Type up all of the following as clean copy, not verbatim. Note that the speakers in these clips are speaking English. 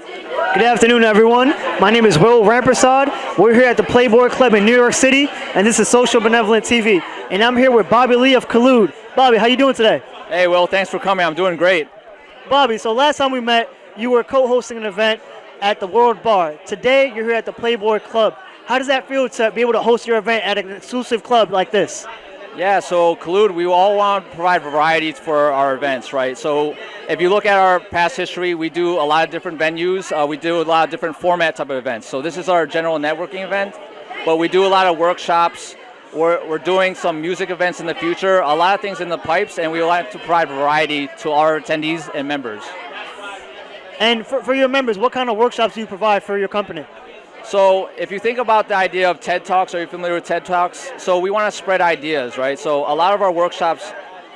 Good afternoon, everyone. My name is Will Rampersaud. We're here at the Playboy Club in New York City, and this is Social Benevolent TV. And I'm here with Bobby Lee of Collude. Bobby, how you doing today? Hey, Will, thanks for coming. I'm doing great. Bobby, so last time we met, you were co-hosting an event at the World Bar. Today, you're here at the Playboy Club. How does that feel to be able to host your event at an exclusive club like this? Yeah, so Collude, we all want to provide varieties for our events, right? So if you look at our past history, we do a lot of different venues. We do a lot of different format type of events. So this is our general networking event, but we do a lot of workshops. We're doing some music events in the future, a lot of things in the pipes, and we like to provide variety to our attendees and members. And for your members, what kind of workshops do you provide for your company? So if you think about the idea of TED Talks, are you familiar with TED Talks? So we want to spread ideas, right? So a lot of our workshops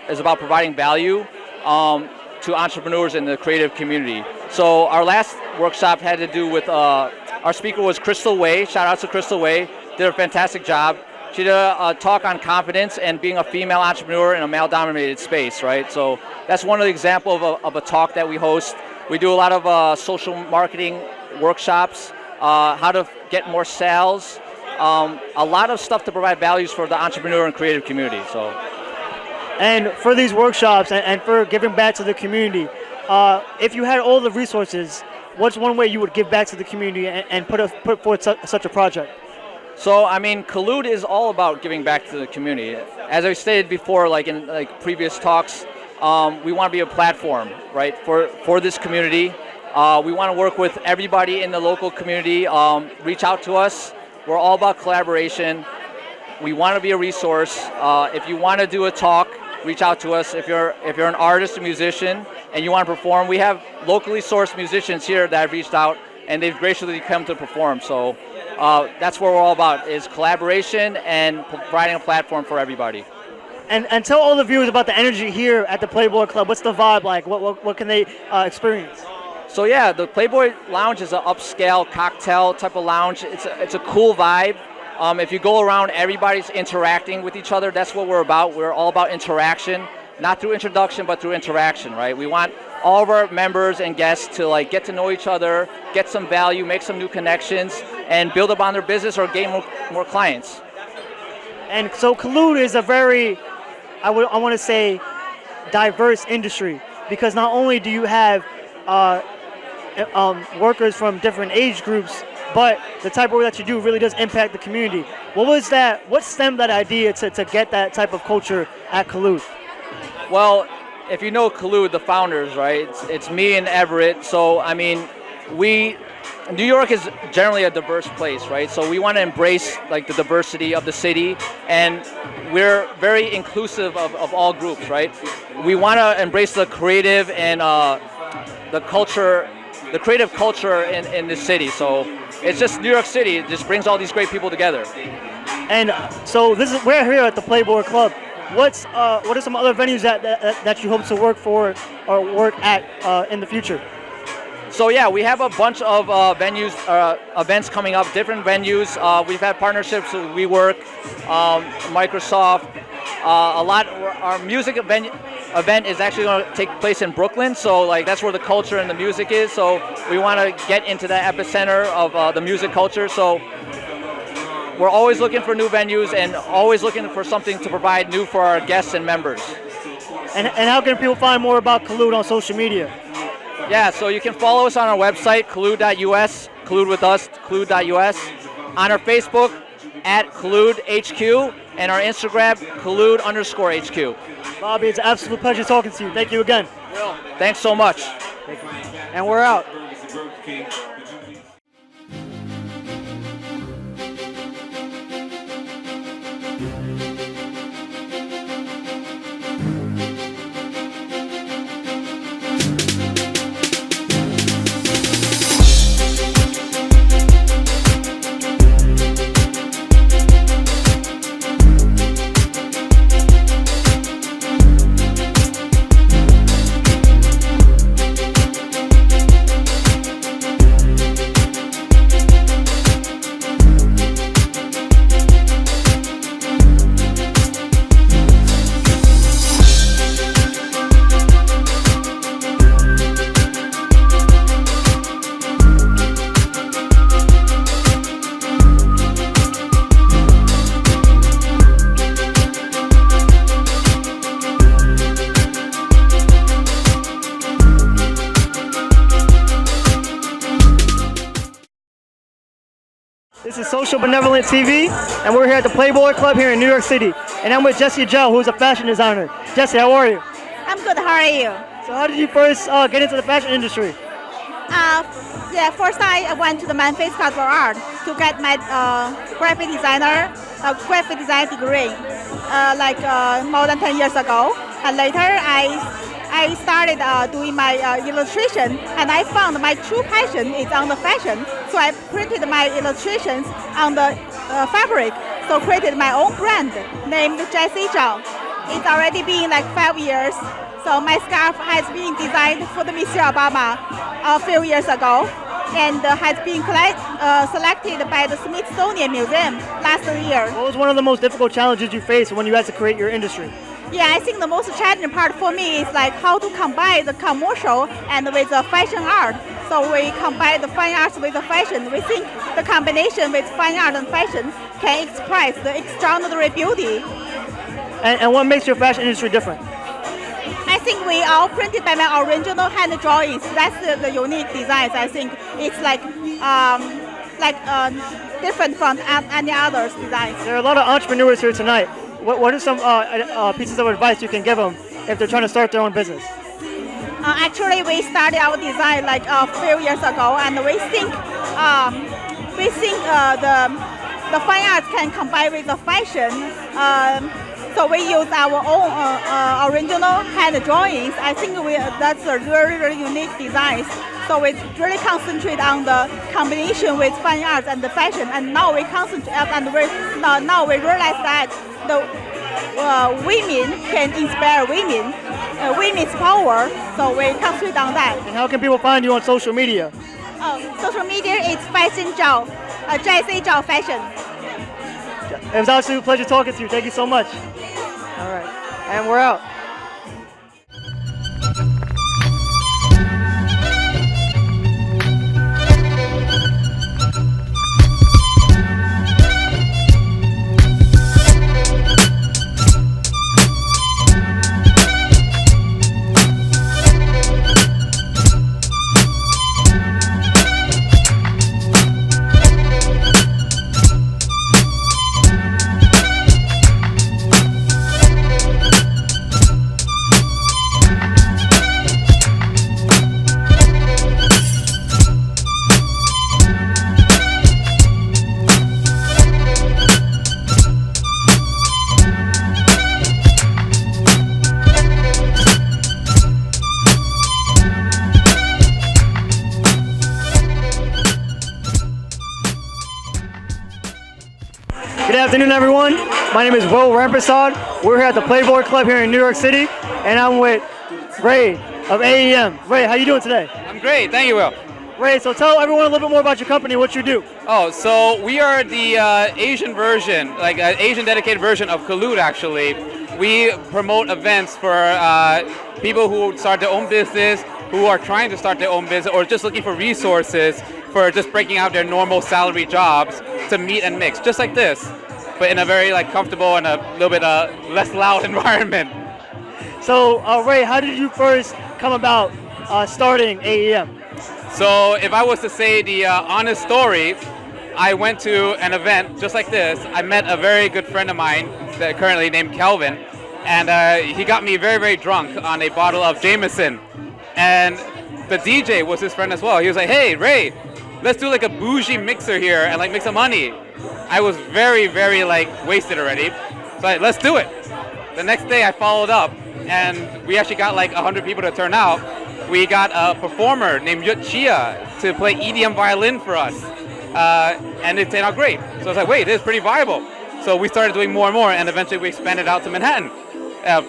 is about providing value to entrepreneurs in the creative community. So our last workshop had to do with, our speaker was Crystal Way. Shout out to Crystal Way. Did a fantastic job. She did a talk on confidence and being a female entrepreneur in a male-dominated space, right? So that's one of the examples of a talk that we host. We do a lot of social marketing workshops, how to get more sales, a lot of stuff to provide values for the entrepreneur and creative community. So, and for these workshops and for giving back to the community, if you had all the resources, what's one way you would give back to the community and put forth such a project? So, I mean, Collude is all about giving back to the community. As I stated before, like in previous talks, we want to be a platform, right, for this community. We want to work with everybody in the local community. Reach out to us. We're all about collaboration. We want to be a resource. If you want to do a talk, reach out to us. If you're an artist, a musician, and you want to perform, we have locally sourced musicians here that have reached out, and they've graciously come to perform. So that's what we're all about, is collaboration and providing a platform for everybody. And tell all the viewers about the energy here at the Playboy Club. What's the vibe like? What can they experience? So yeah, the Playboy Lounge is an upscale cocktail type of lounge. It's a cool vibe. If you go around, everybody's interacting with each other. That's what we're about. We're all about interaction, not through introduction, but through interaction, right? We want all of our members and guests to get to know each other, get some value, make some new connections, and build upon their business or gain more clients. And so Collude is a very, I want to say, diverse industry, because not only do you have workers from different age groups, but the type of work that you do really does impact the community. What stemmed that idea to get that type of culture at Collude? Well, if you know Collude, the founders, right, it's me and Everett. So, I mean, New York is generally a diverse place, right? So we want to embrace the diversity of the city, and we're very inclusive of all groups, right? We want to embrace the creative and the creative culture in the city. So it's just New York City. It just brings all these great people together. And so we're here at the Playboy Club. What are some other venues that you hope to work for or work at in the future? So yeah, we have a bunch of venues, events coming up, different venues. We've had partnerships with WeWork, Microsoft, a lot. Our music event is actually going to take place in Brooklyn, so that's where the culture and the music is. So we want to get into that epicenter of the music culture. So we're always looking for new venues and always looking for something to provide new for our guests and members. And how can people find more about Collude on social media? Yeah, so you can follow us on our website, collude.us, Collude with us, collude.us. On our Facebook, at Collude HQ, and our Instagram, Collude_HQ. Bobby, it's an absolute pleasure talking to you. Thank you again. Will, thanks so much. Thank you. And we're out. This is Social Benevolent TV, and we're here at the Playboy Club here in New York City. And I'm with Jessie Zhao, who's a fashion designer. Jessie, how are you? I'm good. How are you? So how did you first get into the fashion industry? First I went to the Memphis College of Art to get my graphic design degree, more than 10 years ago. And later I started doing my illustration, and I found my true passion is on the fashion. So I printed my illustrations on the fabric. So created my own brand named Jessie Zhao. It's already been like 5 years. So my scarf has been designed for the Michelle Obama a few years ago, and has been selected by the Smithsonian Museum last year. What was one of the most difficult challenges you faced when you had to create your industry? Yeah, I think the most challenging part for me is like how to combine the commercial and with the fashion art. So we combine the fine arts with the fashion. We think the combination with fine art and fashion can express the extraordinary beauty. And what makes your fashion industry different? I think we all printed by my original hand drawings. That's the unique designs. I think it's different from any other designs. There are a lot of entrepreneurs here tonight. What are some pieces of advice you can give them if they're trying to start their own business? Actually, we started our design like a few years ago, and we think the fine arts can combine with the fashion. So we use our own original hand drawings. I think that's a really, really unique design. So we really concentrate on the combination with fine arts and the fashion. And now we concentrate, now we realize that the women can inspire women, women's power. So we concentrate on that. And how can people find you on social media? Social media is Fashion Zhao, Jessie Zhao Fashion. It was absolutely a pleasure talking to you. Thank you so much. All right, and we're out. Good afternoon, everyone. My name is Rampersaud. We're here at the Playboy Club here in New York City, and I'm with Ray of AEM. Ray, how you doing today? I'm great, thank you, Will. Ray, so tell everyone a little bit more about your company, what you do. Oh, so we are the Asian version, like an Asian dedicated version of Collude, actually. We promote events for people who start their own business, who are trying to start their own business, or just looking for resources for just breaking out their normal salary jobs to meet and mix, just like this, but in a very comfortable and a little bit less loud environment. So, Ray, how did you first come about starting AEM? So if I was to say the honest story, I went to an event just like this. I met a very good friend of mine that currently named Kelvin, and he got me very, very drunk on a bottle of Jameson. And the DJ was his friend as well. He was like, "Hey, Ray, let's do like a bougie mixer here and like make some money." I was very, very wasted already. So let's do it. The next day I followed up, and we actually got like 100 people to turn out. We got a performer named Yut Chia to play EDM violin for us. And it turned out great. So I was like, wait, this is pretty viable. So we started doing more and more, and eventually we expanded out to Manhattan.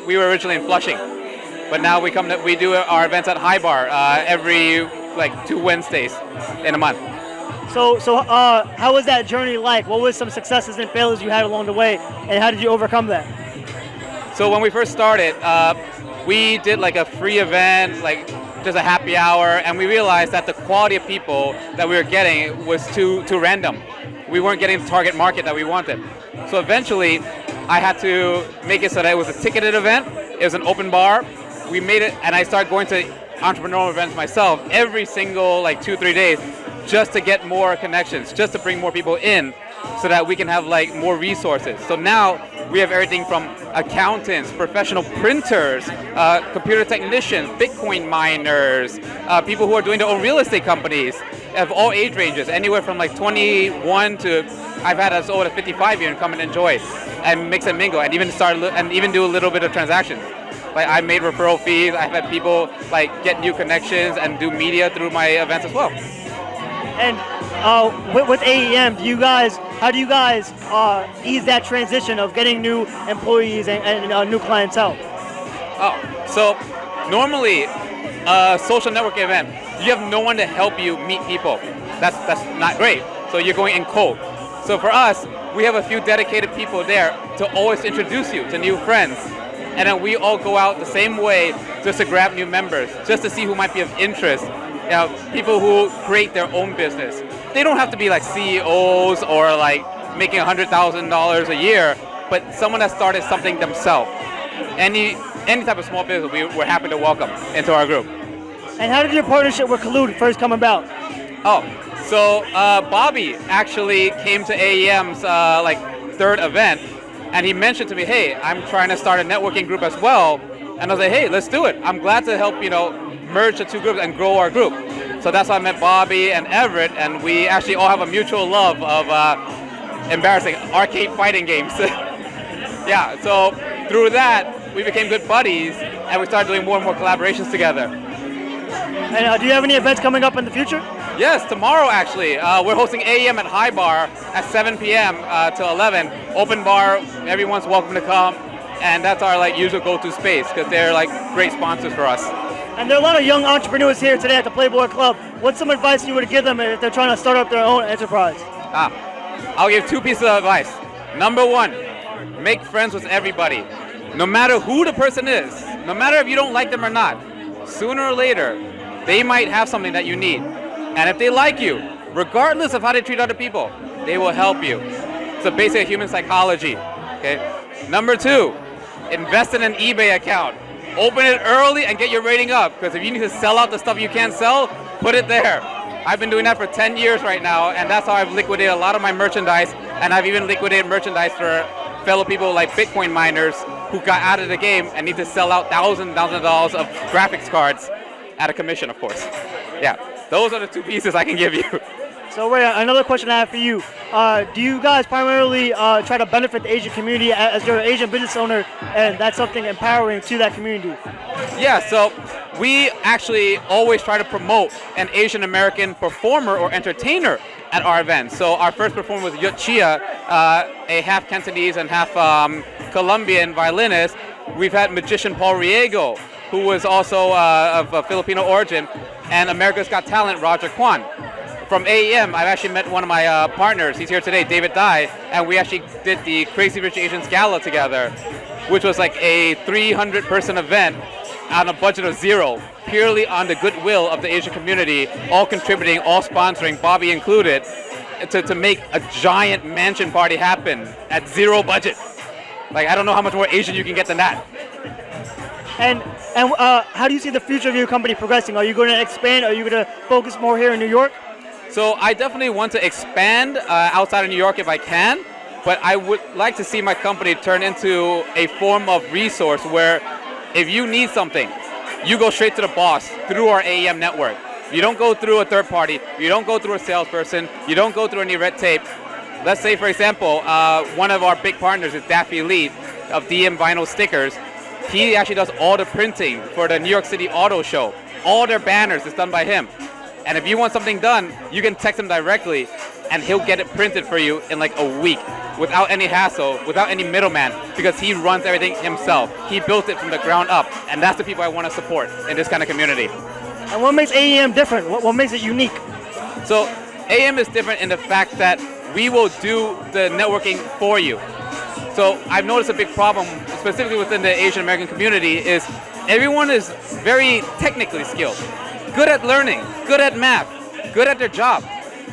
We were originally in Flushing, but now we do our events at High Bar every 2 Wednesdays in a month. So how was that journey like? What was some successes and failures you had along the way, and how did you overcome that? So when we first started, we did like a free event, just a happy hour, and we realized that the quality of people that we were getting was too random. We weren't getting the target market that we wanted. So eventually, I had to make it so that it was a ticketed event. It was an open bar. We made it, and I started going to entrepreneurial events myself every single 2-3 days just to get more connections, just to bring more people in, so that we can have like more resources. So now we have everything from accountants, professional printers, computer technicians, Bitcoin miners, people who are doing their own real estate companies of all age ranges, anywhere from like 21 to I've had as old as 55 even come and enjoy and mix and mingle and even do a little bit of transactions. Like I made referral fees. I've had people like get new connections and do media through my events as well. And with AEM, how do you guys ease that transition of getting new employees and new clientele? Oh, so normally a social networking event, you have no one to help you meet people. That's not great. So you're going in cold. So for us, we have a few dedicated people there to always introduce you to new friends. And then we all go out the same way just to grab new members, just to see who might be of interest. You know, people who create their own business. They don't have to be like CEOs or like making $100,000 a year, but someone that started something themselves. Any type of small business, we're happy to welcome into our group. And how did your partnership with Collude first come about? Oh, so Bobby actually came to AEM's like third event, and he mentioned to me, hey, I'm trying to start a networking group as well. And I was like, hey, let's do it. I'm glad to help, merge the two groups and grow our group. So that's how I met Bobby and Everett, and we actually all have a mutual love of embarrassing arcade fighting games. Yeah, so through that, we became good buddies, and we started doing more and more collaborations together. And do you have any events coming up in the future? Yes, tomorrow actually. We're hosting AEM at High Bar at 7 p.m. Till 11. Open bar, everyone's welcome to come. And that's our usual go-to space because they're great sponsors for us. And there are a lot of young entrepreneurs here today at the Playboy Club. What's some advice you would give them if they're trying to start up their own enterprise? I'll give two pieces of advice. Number one, make friends with everybody. No matter who the person is, no matter if you don't like them or not, sooner or later, they might have something that you need. And if they like you, regardless of how they treat other people, they will help you. It's a basic human psychology. Okay. Number two, invest in an eBay account. Open it early and get your rating up, because if you need to sell out the stuff you can't sell, put it there. I've been doing that for 10 years right now, and that's how I've liquidated a lot of my merchandise, and I've even liquidated merchandise for fellow people like Bitcoin miners who got out of the game and need to sell out thousands of dollars of graphics cards at a commission, of course. Yeah, those are the two pieces I can give you. So Ray, another question I have for you. Do you guys primarily try to benefit the Asian community as you're an Asian business owner, and that's something empowering to that community? Yeah, so we actually always try to promote an Asian American performer or entertainer at our events. So our first performer was Yut Chia, a half Cantonese and half Colombian violinist. We've had magician Paul Riego, who was also of Filipino origin, and America's Got Talent, Roger Kwan. From AEM, I've actually met one of my partners. He's here today, David Dai, and we actually did the Crazy Rich Asians Gala together, which was like a 300-person event on a budget of zero, purely on the goodwill of the Asian community, all contributing, all sponsoring, Bobby included, to make a giant mansion party happen at zero budget. I don't know how much more Asian you can get than that. And how do you see the future of your company progressing? Are you going to expand? Are you going to focus more here in New York? So I definitely want to expand outside of New York if I can, but I would like to see my company turn into a form of resource where if you need something, you go straight to the boss through our AEM network. You don't go through a third party, you don't go through a salesperson, you don't go through any red tape. Let's say, for example, one of our big partners is Daffy Lee of DM Vinyl Stickers. He actually does all the printing for the New York City Auto Show. All their banners is done by him. And if you want something done, you can text him directly, and he'll get it printed for you in a week without any hassle, without any middleman, because he runs everything himself. He built it from the ground up, and that's the people I want to support in this kind of community. And what makes AEM different? What makes it unique? So AEM is different in the fact that we will do the networking for you. So I've noticed a big problem, specifically within the Asian American community, is everyone is very technically skilled. Good at learning, good at math, good at their job.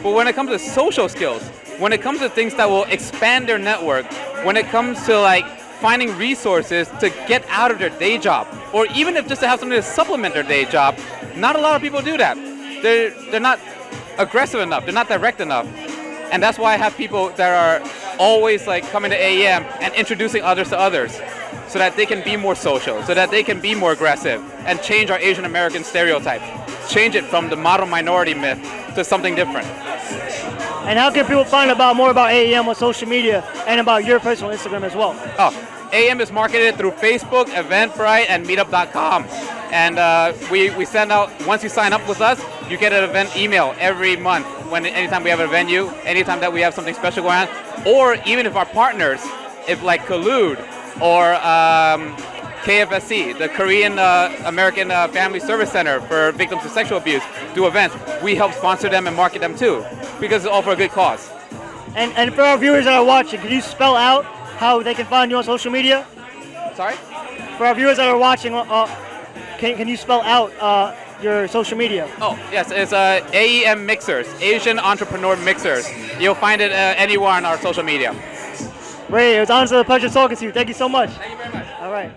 But when it comes to social skills, when it comes to things that will expand their network, when it comes to finding resources to get out of their day job, or even if just to have something to supplement their day job, not a lot of people do that. they're not aggressive enough. They're not direct enough. And that's why I have people that are always like coming to AEM and introducing others to others, so that they can be more social, so that they can be more aggressive and change our Asian American stereotype. Change it from the model minority myth to something different. And how can people find more about AEM on social media and about your personal Instagram as well? Oh, AEM is marketed through Facebook, Eventbrite, and Meetup.com. And we send out, once you sign up with us, you get an event email every month anytime we have a venue, anytime that we have something special going on, or even if our partners, if like Collude or KFSC, the Korean American Family Service Center for victims of sexual abuse, do events, we help sponsor them and market them too, because it's all for a good cause. And for our viewers that are watching, can you spell out how they can find you on social media? Sorry? For our viewers that are watching, can you spell out your social media? Oh, yes, it's AEM Mixers, Asian Entrepreneur Mixers. You'll find it anywhere on our social media. Ray, it was honestly a pleasure talking to you. Thank you so much. Thank you very much. All right.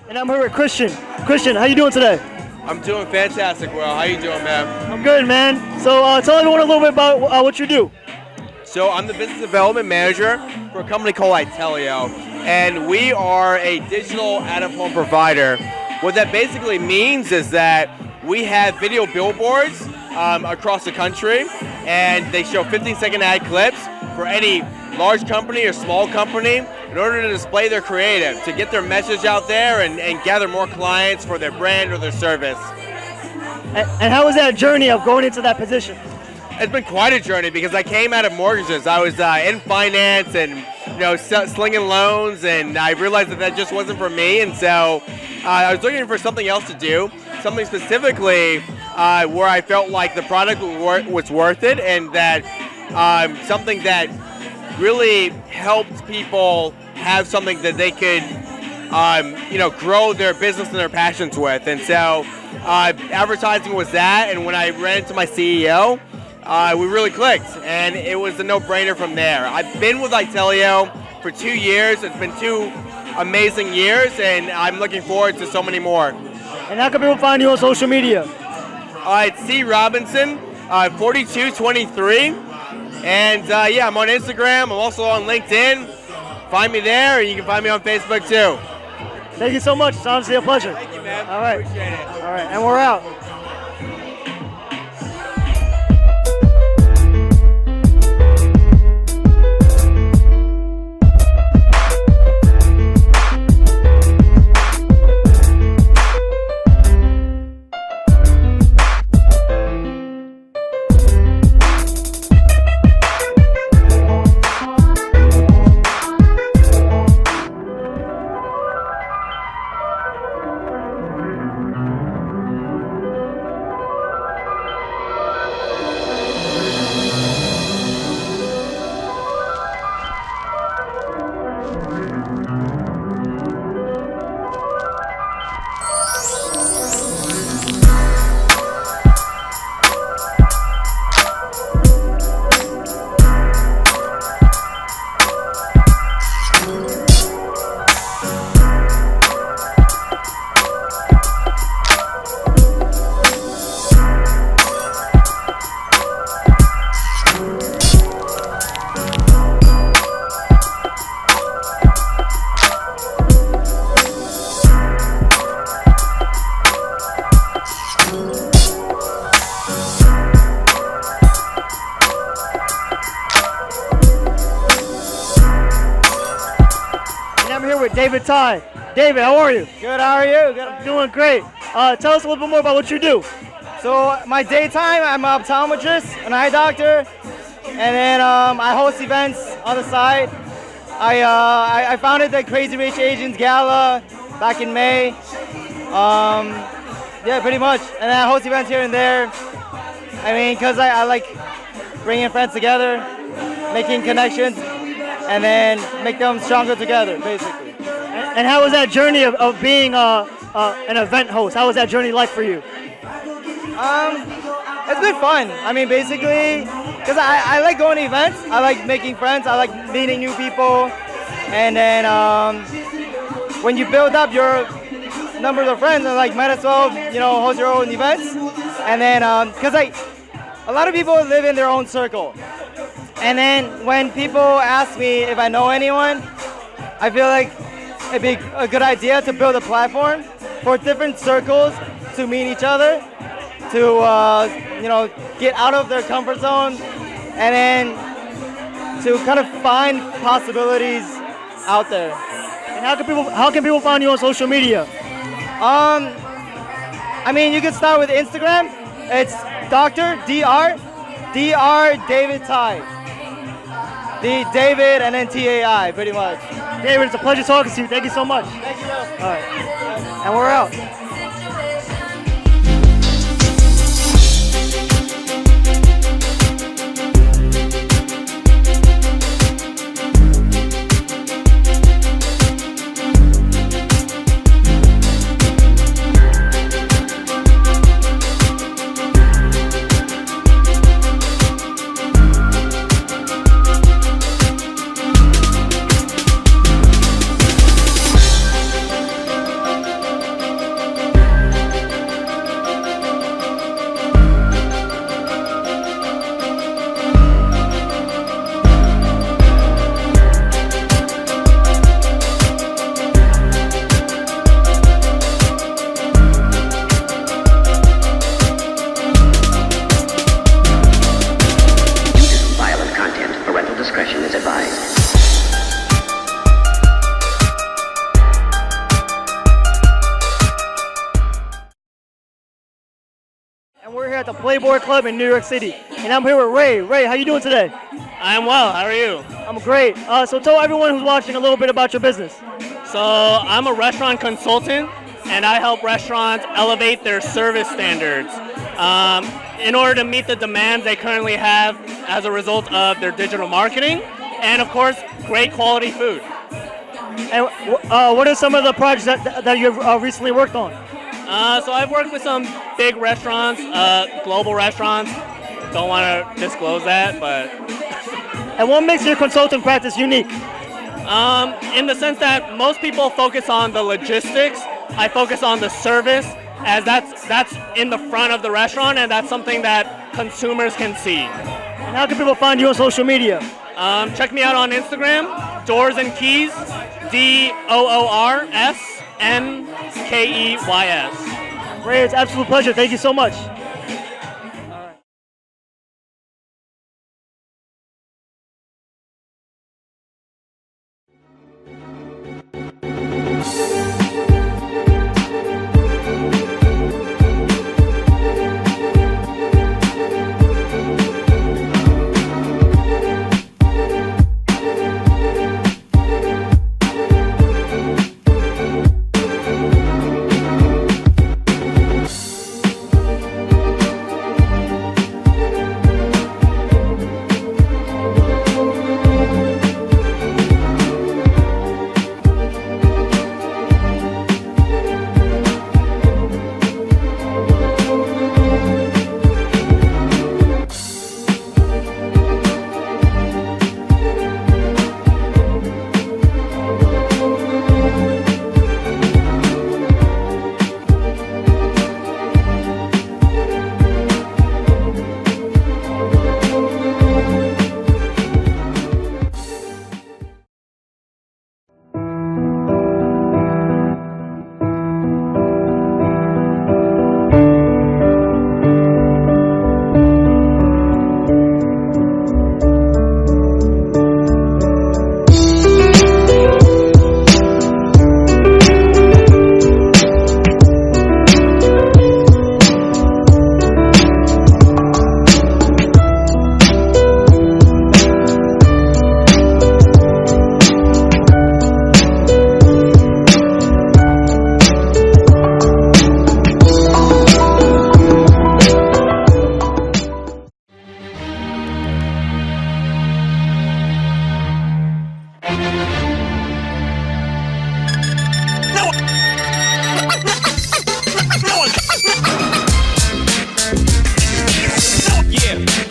And I'm here with Christian. Christian, how you doing today? I'm doing fantastic, Will. How you doing, man? I'm good, man. So tell everyone a little bit about what you do. So I'm the business development manager for a company called Itelio, and we are a digital out-of-home provider. What that basically means is that we have video billboards across the country, and they show 15-second ad clips for any large company or small company in order to display their creative, to get their message out there and gather more clients for their brand or their service. And how was that journey of going into that position? It's been quite a journey because I came out of mortgages. I was in finance and slinging loans, and I realized that just wasn't for me. And so I was looking for something else to do, something specifically where I felt like the product was worth it, and that something that really helped people have something that they could grow their business and their passions with. And so advertising was that, and when I ran into my CEO, we really clicked, and it was a no-brainer from there. I've been with Itelio for 2 years. It's been 2 amazing years, and I'm looking forward to so many more. And how can people find you on social media? It's C. Robinson, 4223. And yeah, I'm on Instagram. I'm also on LinkedIn. Find me there, and you can find me on Facebook too. Thank you so much. It's honestly a pleasure. Thank you, man. All right. Appreciate it. All right, and we're out. with David Ty. David, how are you? Good, how are you? Good. Doing great. Tell us a little bit more about what you do. So my daytime, I'm an optometrist, an eye doctor, and then I host events on the side. I founded the Crazy Rich Asians Gala back in May. Yeah, pretty much. And then I host events here and there. I mean, because I like bringing friends together, making connections, and then make them stronger together, basically. And how was that journey of being an event host? How was that journey like for you? It's been fun. I mean, basically, because I like going to events. I like making friends. I like meeting new people. And then when you build up your numbers of friends, and like might as well, host your own events. And then, because a lot of people live in their own circle. And then when people ask me if I know anyone, I feel like it'd be a good idea to build a platform for different circles to meet each other, to get out of their comfort zone, and then to kind of find possibilities out there. And how can people find you on social media? I mean, you can start with Instagram. It's Dr. David Ty. The David and then TAI, pretty much. David, it's a pleasure talking to you. Thank you so much. Thank you. All right. And we're out. Discretion is advised. And we're here at the Playboy Club in New York City. And I'm here with Ray. Ray, how you doing today? I'm well. How are you? I'm great. So tell everyone who's watching a little bit about your business. So I'm a restaurant consultant, and I help restaurants elevate their service standards in order to meet the demands they currently have as a result of their digital marketing, and of course, great quality food. And what are some of the projects that you've recently worked on? So I've worked with some big restaurants, global restaurants. Don't want to disclose that, but... And what makes your consulting practice unique? In the sense that most people focus on the logistics. I focus on the service, as that's in the front of the restaurant, and that's something that consumers can see. And how can people find you on social media? Check me out on Instagram, Doors and Keys, DOORSNKEYS. Ray, it's an absolute pleasure. Thank you so much.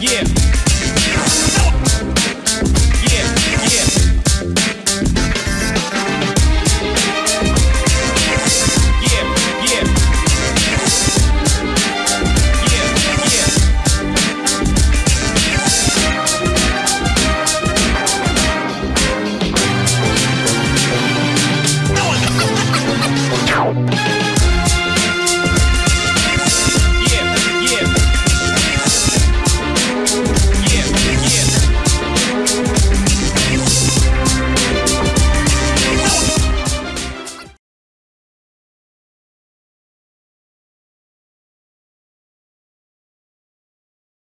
Yeah.